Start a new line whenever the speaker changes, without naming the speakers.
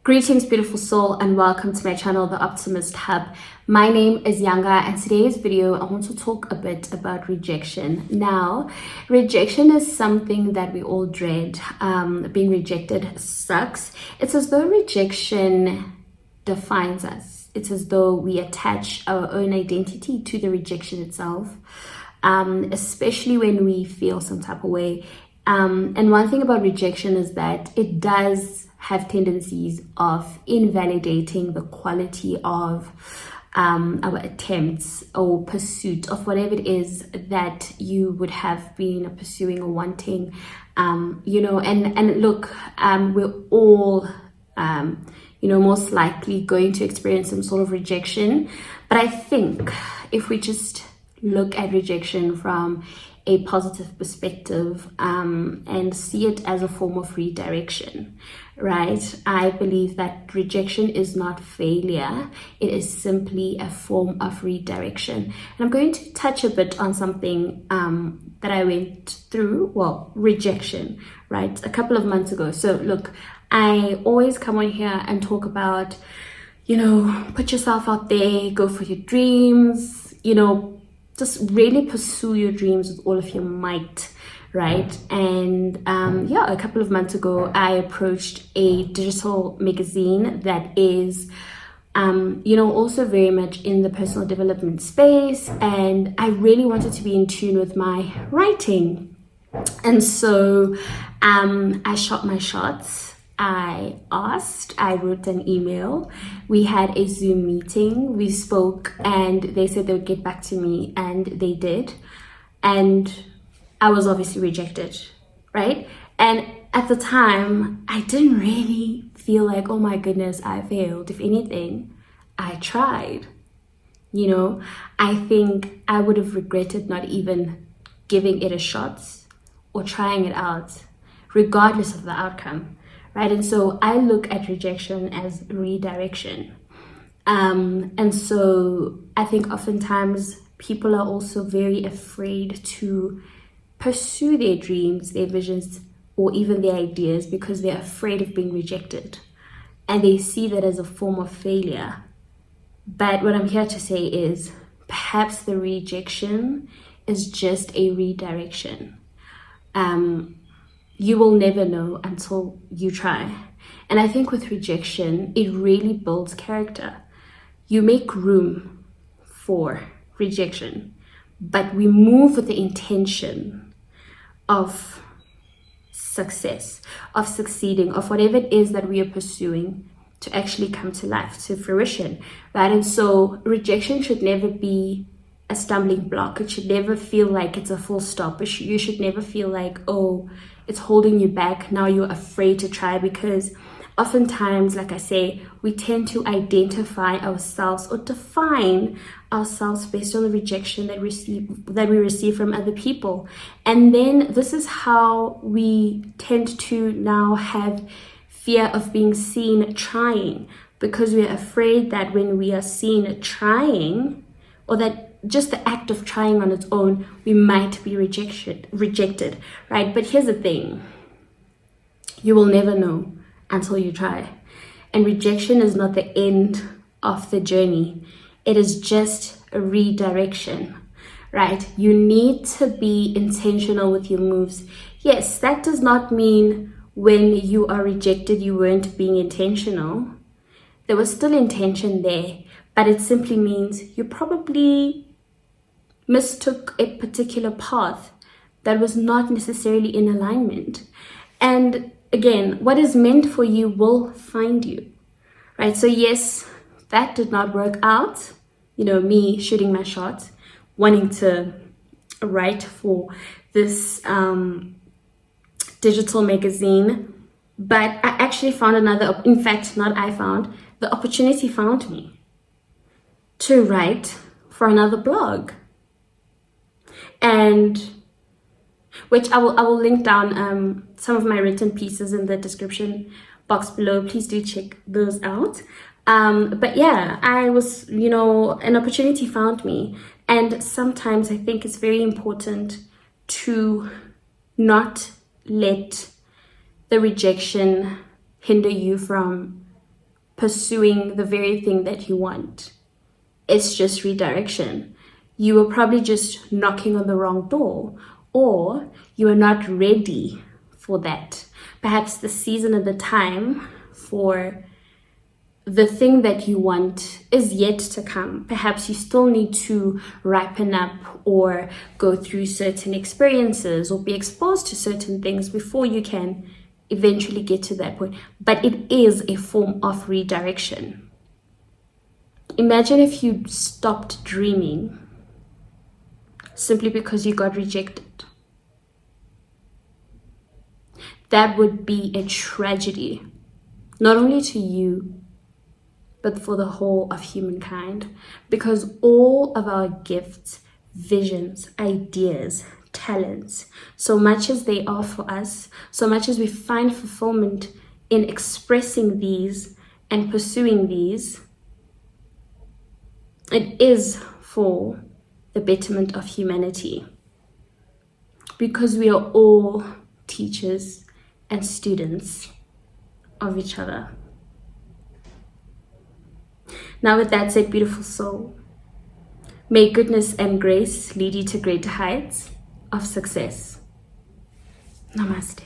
Greetings, beautiful soul, and welcome to my channel, The Optimist Hub. My name is Yanga, and today's video, I want to talk a bit about rejection. Now, rejection is something that we all dread. Being rejected sucks. It's as though rejection defines us. It's as though we attach our own identity to the rejection itself, especially when we feel some type of way. And one thing about rejection is that it does have tendencies of invalidating the quality of our attempts or pursuit of whatever it is that you would have been pursuing or wanting. And look, we're all most likely going to experience some sort of rejection. But I think if we just look at rejection from a positive perspective and see it as a form of redirection, right? I believe that rejection is not failure. It is simply a form of redirection. And I'm going to touch a bit on something that I went through, rejection, right? A couple of months ago. So look, I always come on here and talk about, put yourself out there, go for your dreams, just really pursue your dreams with all of your might, right? And a couple of months ago, I approached a digital magazine that is, also very much in the personal development space. And I really wanted to be in tune with my writing. And so I shot my shots. I wrote an email, we had a Zoom meeting, we spoke, and they said they would get back to me, and they did. And I was obviously rejected, right? And at the time, I didn't really feel like, oh my goodness, I failed. If anything, I tried. I think I would have regretted not even giving it a shot or trying it out, regardless of the outcome. Right, and so I look at rejection as redirection. And so I think oftentimes people are also very afraid to pursue their dreams, their visions, or even their ideas because they're afraid of being rejected. And they see that as a form of failure. But what I'm here to say is perhaps the rejection is just a redirection. You will never know until you try. And I think with rejection, it really builds character. You make room for rejection, but we move with the intention of success, of succeeding, of whatever it is that we are pursuing to actually come to life, to fruition, right? And so rejection should never be a stumbling block. It should never feel like it's a full stop. You should never feel like, oh, it's holding you back. Now you're afraid to try, because oftentimes, like I say, we tend to identify ourselves or define ourselves based on the rejection that we receive from other people. And then this is how we tend to now have fear of being seen trying, because we're afraid that when we are seen trying, or that just the act of trying on its own, we might be rejected, right? But here's the thing. You will never know until you try. And rejection is not the end of the journey. It is just a redirection, right? You need to be intentional with your moves. Yes, that does not mean when you are rejected, you weren't being intentional. There was still intention there, but it simply means you probably mistook a particular path that was not necessarily in alignment. And again, what is meant for you will find you, right? So yes, that did not work out. Me shooting my shot, wanting to write for this digital magazine, but I actually found the opportunity found me to write for another blog. And which I will link down some of my written pieces in the description box below. Please do check those out. But yeah, I was, an opportunity found me. And sometimes I think it's very important to not let the rejection hinder you from pursuing the very thing that you want. It's just redirection. You were probably just knocking on the wrong door, or you are not ready for that. Perhaps the season and the time for the thing that you want is yet to come. Perhaps you still need to ripen up or go through certain experiences or be exposed to certain things before you can eventually get to that point. But it is a form of redirection. Imagine if you stopped dreaming simply because you got rejected. That would be a tragedy, not only to you, but for the whole of humankind, because all of our gifts, visions, ideas, talents, so much as they are for us, so much as we find fulfillment in expressing these and pursuing these, it is for the betterment of humanity, because we are all teachers and students of each other. Now, with that said, beautiful soul, may goodness and grace lead you to greater heights of success. Namaste.